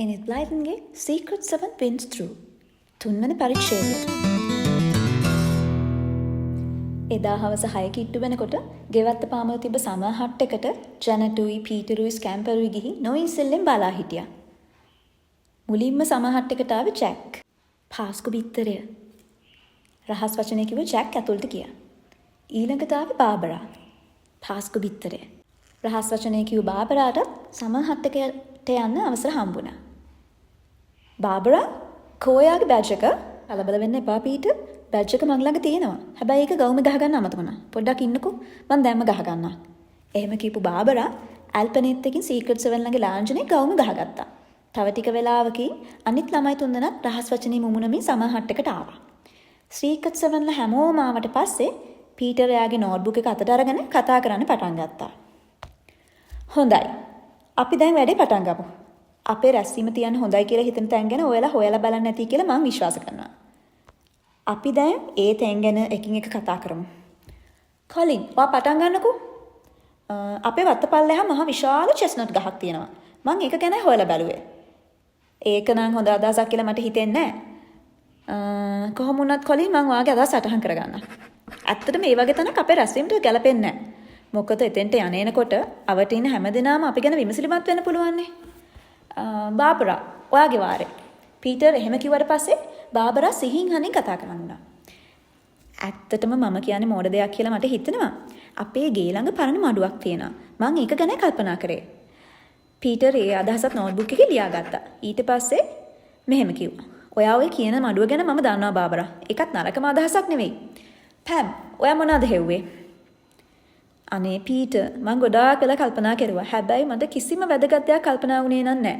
Enid Blytonගේ Secret 7 Wins Through තුන්වන පරිච්ඡේදය. එදා හවස 6 කිට්ටු වෙනකොට ගෙවත්ත පාමුල තිබ්බ සමර් හට් එකට ජැනටුයි පීටරුයි ස්කැම්පරුයි ගිහින් නොඉස්සෙල්ලෙන් බලා හිටියා. මුලින්ම සමර් හට් එකට ආවේ ජැක්. පාස්කු බිත්තරය. රහස් වචනේ කිව්ව ජැක් ඇතුළට ගියා. ඊළඟට ආවේ බාබරා. පාස්කු බිත්තරය. රහස් වචනේ කිව්ව බාබරාට සමර් හට් එකට යන්න අවසර හම්බුණා. බාබරා කෝයාගේ බැජ් එක කලබල වෙන්න එපා පීටර්. බැජ් එක මං ළඟ තියෙනවා. හැබැයි ඒක ගවුම ගහ ගන්න අමතක වුණා. පොඩ්ඩක් ඉන්නකෝ. මං දැම්ම ගහ ගන්නවා. එහෙම කියපු බාබරා ඇල්පනෙත් එකින් සීක්‍රට් 7 ළඟ ලාංඡනේ ගවුම ගහගත්තා. තව ටික වෙලාවකින් අනිත් ළමයි තුන්දෙනාත් රහස් වචනේ මුමුණමින් සමර් හට් එකට ආවා. සීක්‍රට් 7 ලා හැමෝම ආවට පස්සේ පීටර් එයාගේ නෝට්බුක් එක අතට අරගෙන කතා කරන්න පටන් ගත්තා. හොඳයි. අපි දැන් වැඩේ පටන් ගමු. අපේ රැස්වීම තියන්න හොඳයි කියලා හිතන තැන් ගැන ඔයාලා හොයලා බලන්න නැති කියලා මම විශ්වාස කරනවා. අපි දැන් ඒ තැන් ගැන එකින් එක කතා කරමු. කොලින්, ඔයා පටන් ගන්නකෝ. අපේ වත්තපල්ලෙහා මහ විශාල චෙස්නට් ගහක් තියෙනවා. මම ඒක ගැන හොයලා බැලුවේ. ඒක නම් හොඳ අදහසක් කියලා මට හිතෙන්නේ නැහැ. කොහොම වුණත් කොලින් මම ඔයාගේ අදහස අටහන් කරගන්නම්. ඇත්තටම මේ වගේ තැනක් අපේ රැස්වීමට ගැලපෙන්නේ නැහැ. මොකද එතෙන්ට යන්නේනකොට අවට ඉන්න හැමදෙනාම අපි ගැන විමසිලිමත් වෙන්න පුළුවන් නේ. බාබරා, ඔයාගේ වාරේ. පීටර් එහෙම කිව්වට පස්සේ බාබරා සිහින් හනින් කතා කරනවා. ඇත්තටම මම කියන්නේ මෝඩ දෙයක් කියලා මට හිතෙනවා. අපේ ගේ ළඟ පරණ මඩුවක් තියෙනවා. මම ඒක ගැන කල්පනා කරේ. පීටර් ඒ අදහසත් නෝට්බුක් එකේ ලියාගත්තා. ඊට පස්සේ මෙහෙම කිව්වා. ඔයා ඔය කියන මඩුව ගැන මම දන්නවා බාබරා. ඒකත් නරකම අදහසක් නෙවෙයි. පැම්, ඔයා මොනවද හෙව්වේ? අනේ පීටර්, මං ගොඩාක් වෙලා කල්පනා කරුවා. හැබැයි මට කිසිම වැදගත් දෙයක් කල්පනා වුණේ නැහැ.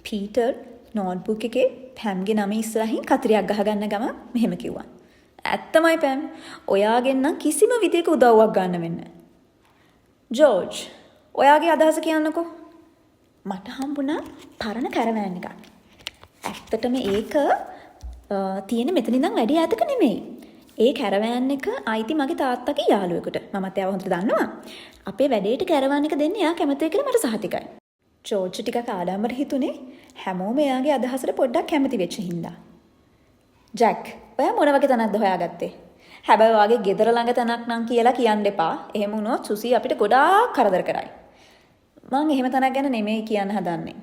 පීටර් නෝට්බුක් එකේ පැම්ගේ නම ඉස්සරහින් කතරියක් ගහගන්න ගම මෙහෙම කිව්වා. ඇත්තමයි පැම්. ඔයාගෙන් නම් කිසිම විදියක උදව්වක් ගන්න වෙන්නේ. ජෝර්ජ්, ඔයාගේ අදහස කියන්නකෝ. මට හම්බුණා පරණ කැරවෑන් එකක්. ඇත්තටම ඒක තියෙන මෙතන ඉඳන් වැඩි ඈතක නෙමෙයි. ඒ කැරවෑන් එක අයිති මගේ තාත්තගේ යාළුවෙකුට. මමත් එයාව හොඳට දන්නවා. අපේ වැඩේට කැරවෑන් එක දෙන්න එයා කැමතියි කියලා මට සහතිකයි. ජෝර්ජ් ටිකක් ආඩම්බර හිතුනේ. හැමෝම එයාගේ අදහසට පොඩ්ඩක් කැමති වෙච්ච හින්දා. ජැක්, ඔයා මොන වගේ තැනක්ද හොයාගත්තේ? හැබැයි ඔයාගේ ගෙදර ළඟ තැනක් නම් කියලා කියන්න එපා. එහෙම වුණොත් සුසි අපිට ගොඩාක් කරදර කරයි. මං එහෙම තැනක් ගැන නෙමෙයි කියන්න හදන්නේ.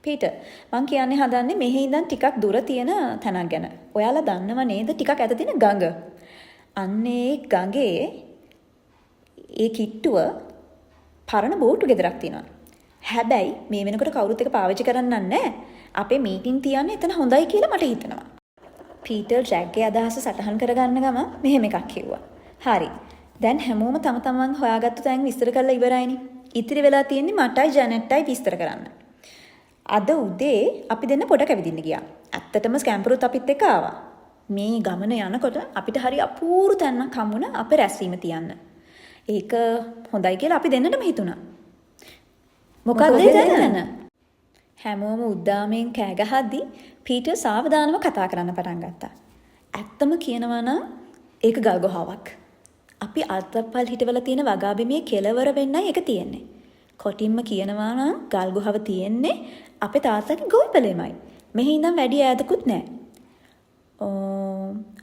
පීටර්, මං කියන්නේ හදන්නේ මෙහි ඉඳන් ටිකක් දුර තියෙන තැනක් ගැන. ඔයාලා දන්නව නේද ටිකක් ඈත තියෙන ගඟ? අන්නේ ගඟේ ඒ කිට්ටුව පරණ බෝට්ටු ගෙදරක් තියෙනවා. හැබැයි මේ වෙනකොට කවුරුත් එක පාවිච්චි කරන්නේ නැහැ. අපේ මීටින් තියන්නේ එතන හොඳයි කියලා මට හිතෙනවා. පීටර් ජැක්ගේ අදහස සටහන් කරගන්න ගම මෙහෙම එකක් කිව්වා. හරි. දැන් හැමෝම තම තමන් හොයාගත්තු තැන් විස්තර කරලා ඉවරයිනේ. ඉතිරි වෙලා තියෙන්නේ මටයි ජැනෙට්ටයි විස්තර කරන්න. අද උදේ අපි දෙන්න පොඩ කැවිදින්න ගියා. ඇත්තටම ස්කැම්පරුත් අපිත් එක්ක ආවා. මේ ගමන යනකොට අපිට හරි අපූර්ව තැනක් හම්බුණා අපේ රැස්වීම තියන්න. ඒක හොඳයි කියලා අපි දෙන්නටම හිතුණා. මොකක්ද දැනන? හැමෝම උද්දාමයෙන් කෑ ගහද්දී පීටර් සාවධානව කතා කරන්න පටන් ගත්තා. ඇත්තම කියනවා නම් ඒක ගල්ගොහාවක්. අපි අල්තප්පල් හිටවල තියෙන වගාබිමේ කෙළවර වෙන්නයි ඒක තියෙන්නේ. කොටින්ම කියනවා නම් ගල්ගුහාව තියෙන්නේ අපේ තාත්තගේ ගොවිපළෙමයි. මෙහි ඉඳන් වැඩි ඈතකුත් නැහැ.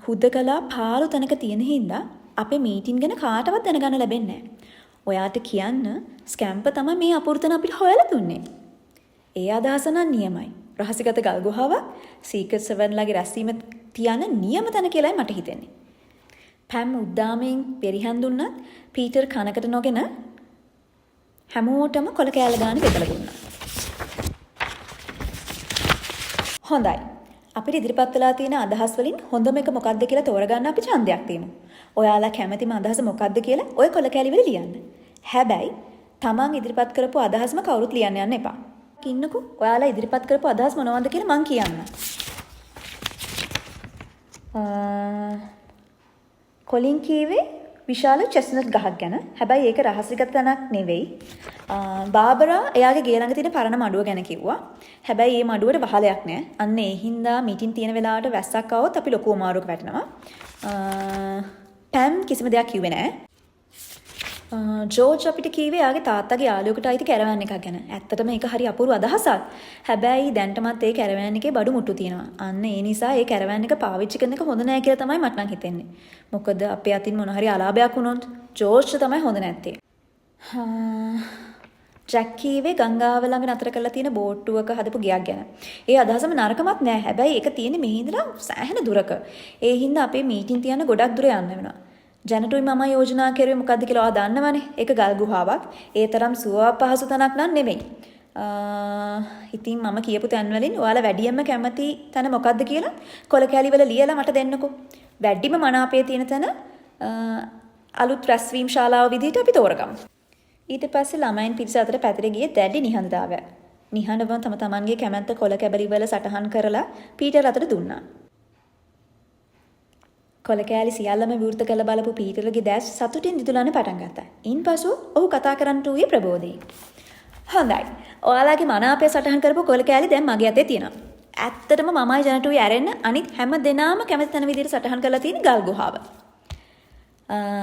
හුදකලා පාළු තැනක තියෙන හින්දා අපේ මීටින් ගැන කාටවත් දැනගන්න ලැබෙන්නේ නැහැ. ඔයාට කියන්න ස්කැම්ප තමයි මේ අපූර්තන අපිට හොයලා දුන්නේ. ඒ අදහස නම් නියමයි. රහසිගත ගල්ගුහාවක් සීක්‍රට් 7 ලාගේ රැස්වීම තියන නියම තැන කියලායි මට හිතෙන්නේ. පැම් උද්දාමයෙන් පෙරිහන් දුන්නත් පීටර් කනකට නොගෙන හැමෝටම කොල කෑල්ල ගානේ බෙදලා දුන්නා. හොඳයි. අපිට ඉදිරිපත් වෙලා තියෙන අදහස් වලින් හොඳම එක මොකක්ද කියලා තෝරගන්න අපි ඡන්දයක් තියමු. ඔයාලා කැමතිම අදහස මොකක්ද කියලා ඔය කොල කෑලි වල ලියන්න. හැබැයි තමන් ඉදිරිපත් කරපු අදහස්ම කවුරුත් ලියන්න යන්න එපා. ඉන්නකෝ. ඔයාලා ඉදිරිපත් කරපු අදහස් මොනවද කියලා මං කියන්න. කොලින් කීවේ විශාල චෙස්නට් ගහක් ගැන. හැබැයි ඒක රහසිගත තැනක් නෙවෙයි. බාබරා එයාගේ ගේ ළඟ තියෙන පරණ මඩුව ගැන කිව්වා. හැබැයි මේ මඩුවට වහලයක් නැහැ. අන්න ඒ හින්දා මීටින් තියෙන වෙලාවට වැස්සක් ආවොත් අපි ලොකු අමාරුවක වැටෙනවා. පැම් කිසිම දෙයක් කිව්වේ නැහැ. ජෝර්ජ් අපිට කීවේ යාගේ තාත්තගේ යාළුවෙකුට අයිති කැරවෑන් එකක් ගැන. ඇත්තටම ඒක හරි අපූර්ව අදහසක්. හැබැයි දැන්ටමත් ඒ කැරවෑන් එකේ බඩු මුට්ටු තියෙනවා. අන්න ඒ නිසා ඒ කැරවෑන් එක පාවිච්චි කරන එක හොඳ නෑ කියලා තමයි මට නම් හිතෙන්නේ. මොකද අපේ අතින් මොන හරි අලාභයක් වුණොත් ජෝර්ජ් තමයි හොඳ නැත්තේ. ජැක් කීවේ ගංගාව ළඟ නතර කරලා තියෙන බෝට්ටුවක හදපු ගයක් ගැන. ඒ අදහසම නරකමත් නෑ. හැබැයි ඒක තියෙන්නේ මෙහි ඉඳලා සෑහෙන දුරක. ඒ හින්දා අපේ මීටින් තියන්න ගොඩක් දුර යන්න වෙනවා. ජැනටුයි මම යෝජනා කරුවේ මොකද්ද කියලා ඔයා දන්නවනේ. ඒක ගල් ගුහාවක්. ඒ තරම් සුවපහසු තැනක් නන් නෙමෙයි. ඉතින් මම කියපු තැන් වලින් ඔයාලා වැඩියෙන්ම කැමති තැන මොකද්ද කියලා කොල කැලි වල ලියලා මට දෙන්නකෝ. වැඩිම මනාපයේ තියෙන තැන අලුත් රැස්වීම් ශාලාව විදිහට අපි තෝරගමු. ඊට පස්සේ ළමයින් පිරිස අතර පැතිර ගියේ දැඩි නිහඬතාවය. නිහඬව තම තමන්ගේ කැමැත්ත කොල කැබලි වල සටහන් කරලා පීටර් අතට දුන්නා. කොල කෑලි සියල්ලම විවෘත කළ බලපු පීටර්ගේ දැස් සතුටින් දිදුලන්න පටන් ගත්තා. ඉන්පසු ඔහු කතා කරන්නට ඌයේ ප්‍රබෝධයෙන්. හොඳයි. ඔයාලගේ මනාපය සටහන් කරපු කොල කෑලි දැන් මගේ අතේ තියෙනවා. ඇත්තටම මමයි ජනටුයි ඇරෙන්න අනිත් හැම දෙනාම කැමති තැන විදිහට සටහන් කරලා තියෙන ගල් ගුහාව.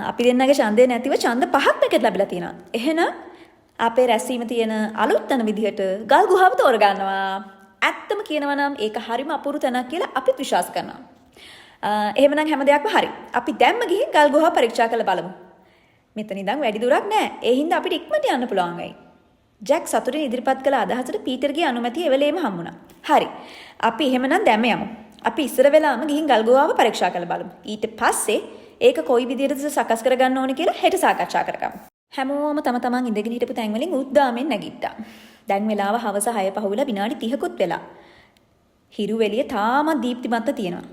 අපි දෙන්නගේ ඡන්දය නැතිව ඡන්ද 5ක් පැකට් ලැබිලා තියෙනවා. එහෙනම් අපේ රැස්වීම තියෙන අලුත් තැන විදිහට ගල් ගුහාව තෝරගන්නවා. ඇත්තම කියනවා නම් ඒක හරිම අපූර්ව තැනක් කියලා අපිත් විශ්වාස කරනවා. එහෙමනම් හැම දෙයක්ම හරි. අපි දැම්ම ගිහින් ගල් ගුහාව පරීක්ෂා කරලා බලමු. මෙතන ඉඳන් වැඩි දුරක් නෑ. ඒ හින්දා අපිට ඉක්මනට යන්න පුළුවන් වෙයි. ජැක් සතුටින් ඉදිරිපත් කළ අදහසට පීටර්ගේ අනුමැතිය එවෙලේම හම්බුණා. හරි. අපි එහෙමනම් දැම්ම යමු. අපි ඉස්සර වෙලාම ගිහින් ගල් ගුහාව පරීක්ෂා කරලා බලමු. ඊට පස්සේ ඒක කොයි විදිහටද සකස් කරගන්න ඕනේ කියලා හෙට සාකච්ඡා කරගමු. හැමෝම තම තමන් ඉඳගෙන හිටපු තැන් වලින් උද්දාමෙන් නැගිට්ටා. දැන් වෙලාව හවස 6 පහුවෙලා විනාඩි 30කුත් වෙලා. හිරු එළිය තාමත් දීප්තිමත්ව තියෙනවා.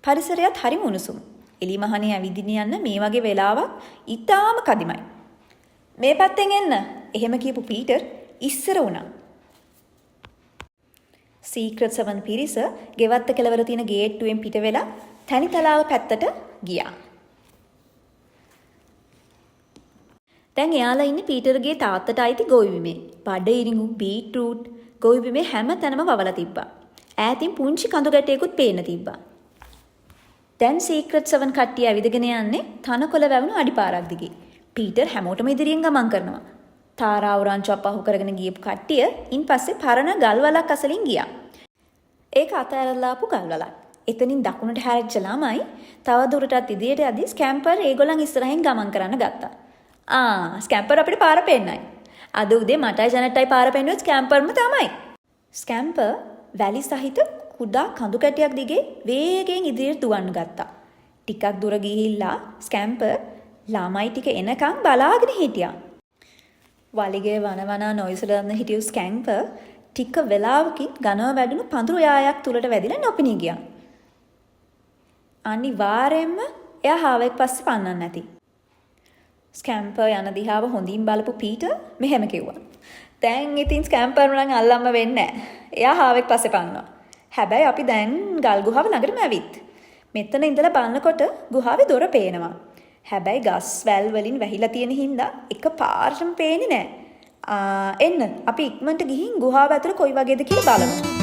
පරිසරයත් හරිම උණුසුම්. එලි මහනේ ඇවිදින්න යන්න මේ වගේ වෙලාවක් ඉතාම කදිමයි. මේ පැත්තෙන් එන්න. එහෙම කියපු පීටර් ඉස්සර වුණා. සීක්‍රට් 7 පිරිස ගෙවත්ත කෙළවර තියෙන ගේට්ටුවෙන් පිට වෙලා තනිතලාව පැත්තට ගියා. දැන් එයාලා ඉන්නේ පීටර්ගේ තාත්තට අයිති ගොවි බිමේ. බඩ ඉරිඟු, බීට්රූට් ගොවි බිමේ හැම තැනම වවලා තිබ්බා. ඈතින් පුංචි කඳු ගැටයකුත් පේන්න තිබ්බා. දැන් සීක්‍රට් 7 කට්ටිය ඇවිදගෙන යන්නේ තනකොළ වැවුණු අඩිපාරක් දිගේ. පීටර් හැමෝටම ඉදිරියෙන් ගමන් කරනවා. තාරාව රංචුව පහු කරගෙන ගියපු කට්ටිය ඉන්පස්සේ පරණ ගල්වලක් අසලින් ගියා. ඒක අතහැරලා ආපු ගල්වලක්. එතනින් දකුණට හැරිච්ච ළමයි තව දුරටත් ඉදිරියට යද්දී ස්කැම්පර් ඒගොල්ලන් ඉස්සරහින් ගමන් කරන්න ගත්තා. ස්කැම්පර් අපිට පාර පෙන්නයි. අද උදේ මටයි ජනට්ටයි පාර පෙන්නුවේ ස්කැම්පර්ම තමයි. ස්කැම්පර් වැලි සහිත කුඩා කඳු කැටයක් දිගේ වේගයෙන් ඉදිරියට දුවන්න ගත්තා. ටිකක් දුර ගිහිල්ලා ස්කැම්පර් ළමයි ටික එනකන් බලාගෙන හිටියා. වලිගේ වනවනා නොයිසලන්න හිටියු ස්කැම්පර් ටික වෙලාවකින් ඝනව වැඩුණු පඳුරු යායක් තුලට වැදිලා නොපෙනී ගියා. අනිවාර්යෙන්ම එයා හාවෙක් පස්සේ පන්නන්න නැති. ස්කැම්පර් යන දිහාව හොඳින් බලපු පීටර් මෙහෙම කිව්වා. දැන් ඉතින් ස්කැම්පර් නම් අල්ලන්න වෙන්නේ නැහැ. එයා හාවෙක් පස්සේ පන්නවා. හැබැයි අපි දැන් ගල් ගුහාව ළඟටම ඇවිත්. මෙතන ඉඳලා බලනකොට ගුහාවේ දොර පේනවා. හැබැයි ගස් වැල් වලින් වැහිලා තියෙන හින්දා එකපාරටම පේන්නේ නැහැ. එන්න අපි ඉක්මනට ගිහින් ගුහාව ඇතුළ කොයි වගේද කියලා බලමු.